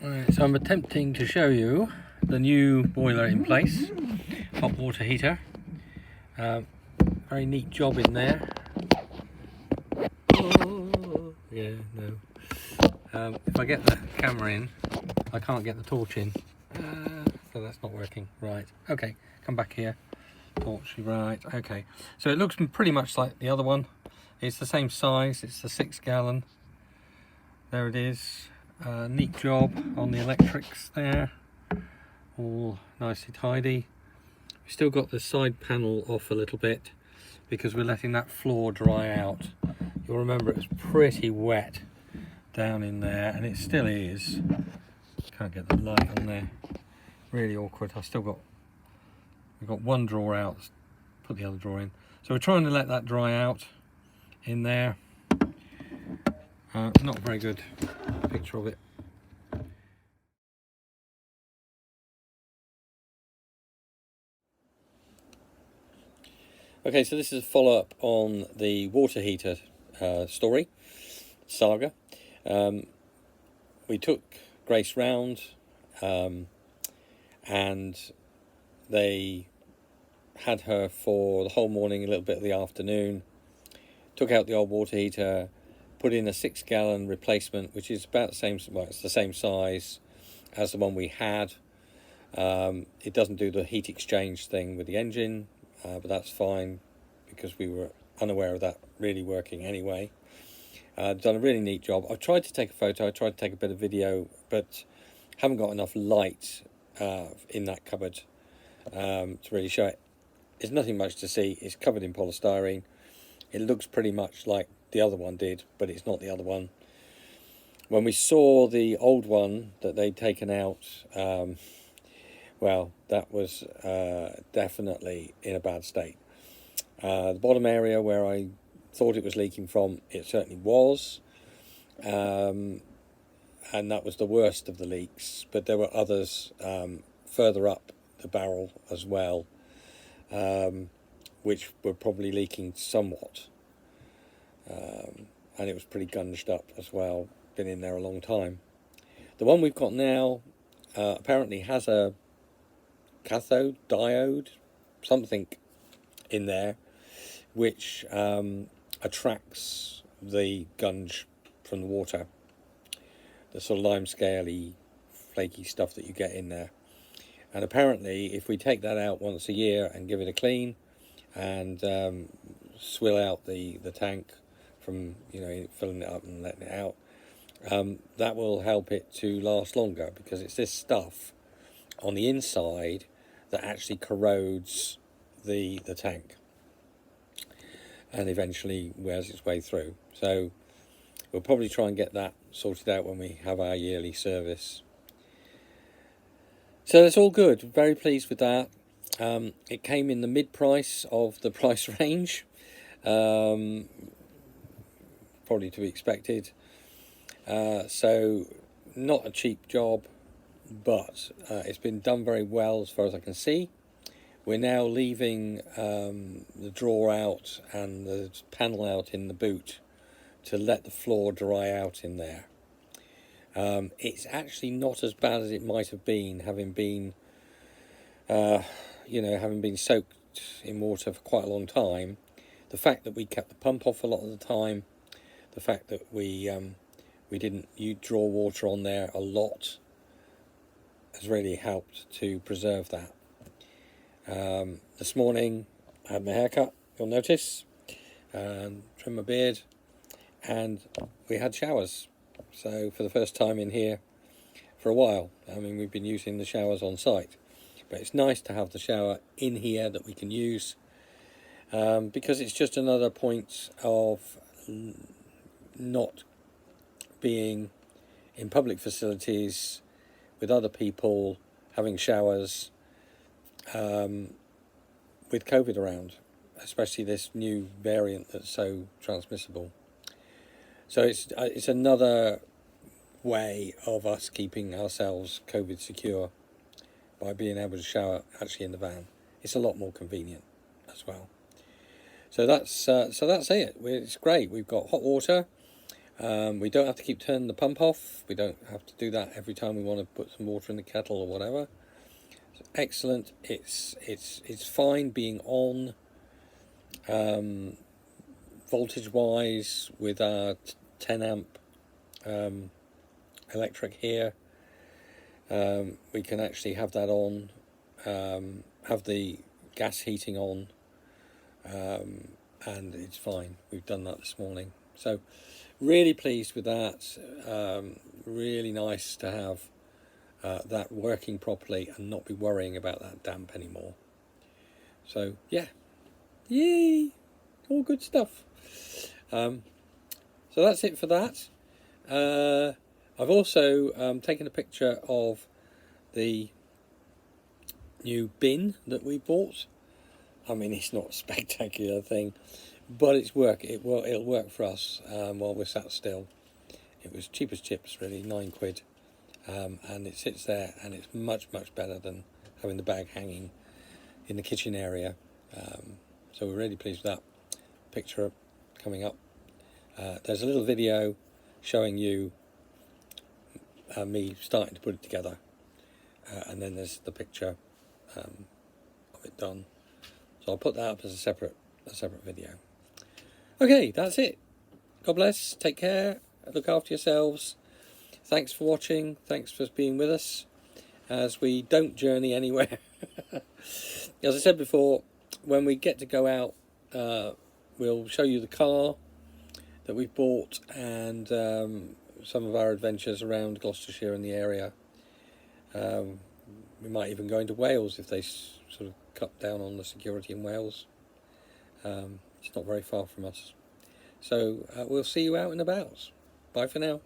Right, so I'm attempting to show you the new boiler in place, hot water heater. Very neat job in there. Oh, yeah, no. If I get the camera in, I can't get the torch in, so that's not working. Right, okay, come back here. Torch, right, okay. So it looks pretty much like the other one. It's the same size, it's the 6 gallon. There it is. Neat job on the electrics there, all nicely tidy. We've still got the side panel off a little bit because we're letting that floor dry out. You'll remember it was pretty wet down in there, and it still is. Can't get the light on there, really awkward. We've got one drawer out, let's put the other drawer in. So we're trying to let that dry out in there. Not a very good picture of it. Okay, so this is a follow-up on the water heater saga. We took Grace round, and they had her for the whole morning, a little bit of the afternoon. Took out the old water heater, put in a 6 gallon replacement, which is about the same, well, it's the same size as the one we had. It doesn't do the heat exchange thing with the engine, but that's fine because we were unaware of that really working anyway. Done a really neat job. I've tried to take a photo, I tried to take a bit of video, but haven't got enough light in that cupboard to really show it. There's nothing much to see. It's covered in polystyrene. It looks pretty much like the other one did, but it's not the other one. When we saw the old one that they'd taken out, well, that was definitely in a bad state. The bottom area where I thought it was leaking from, it certainly was. And that was the worst of the leaks, but there were others further up the barrel as well, which were probably leaking somewhat. And it was pretty gunged up as well, been in there a long time. The one we've got now apparently has a cathode, diode, something in there, which attracts the gunge from the water, the sort of limescale-y, flaky stuff that you get in there. And apparently, if we take that out once a year and give it a clean, and swill out the tank from, filling it up and letting it out, that will help it to last longer, because it's this stuff on the inside that actually corrodes the tank and eventually wears its way through. So we'll probably try and get that sorted out when we have our yearly service. So that's all good. Very pleased with that. It came in the mid-price of the price range, probably to be expected. So not a cheap job, but it's been done very well as far as I can see. We're now leaving the drawer out and the panel out in the boot to let the floor dry out in there. It's actually not as bad as it might have been, having been soaked in water for quite a long time. The fact that we kept the pump off a lot of the time, the fact that we didn't draw water on there a lot, has really helped to preserve that. This morning I had my hair cut, you'll notice, trim my beard, and we had showers. So for the first time in here for a while. I mean, we've been using the showers on site, but it's nice to have the shower in here that we can use, because it's just another point of not being in public facilities with other people having showers with COVID around, especially this new variant that's so transmissible. So it's another way of us keeping ourselves COVID secure by being able to shower actually in the van. It's a lot more convenient as well. So that's it. It's great. We've got hot water. We don't have to keep turning the pump off. We don't have to do that every time we want to put some water in the kettle or whatever. It's excellent. It's fine being on. Voltage wise, with our 10 amp electric here, we can actually have that on, have the gas heating on, and it's fine. We've done that this morning, so really pleased with that. Really nice to have that working properly and not be worrying about that damp anymore. So yeah, yay, all good stuff. So that's it for that. I've also taken a picture of the new bin that we bought. I mean, it's not a spectacular thing, but it's it'll work for us while we're sat still. It was cheap as chips, really, £9, and it sits there, and it's much better than having the bag hanging in the kitchen area. So we're really pleased with that. Picture coming up. There's a little video showing you me starting to put it together, and then there's the picture of it done. So I'll put that up as a separate video. Okay, that's it. God bless. Take care. Look after yourselves. Thanks for watching. Thanks for being with us as we don't journey anywhere. As I said before, when we get to go out, we'll show you the car that we've bought and some of our adventures around Gloucestershire and the area. We might even go into Wales if they sort of cut down on the security in Wales. It's not very far from us. So we'll see you out and about. Bye for now.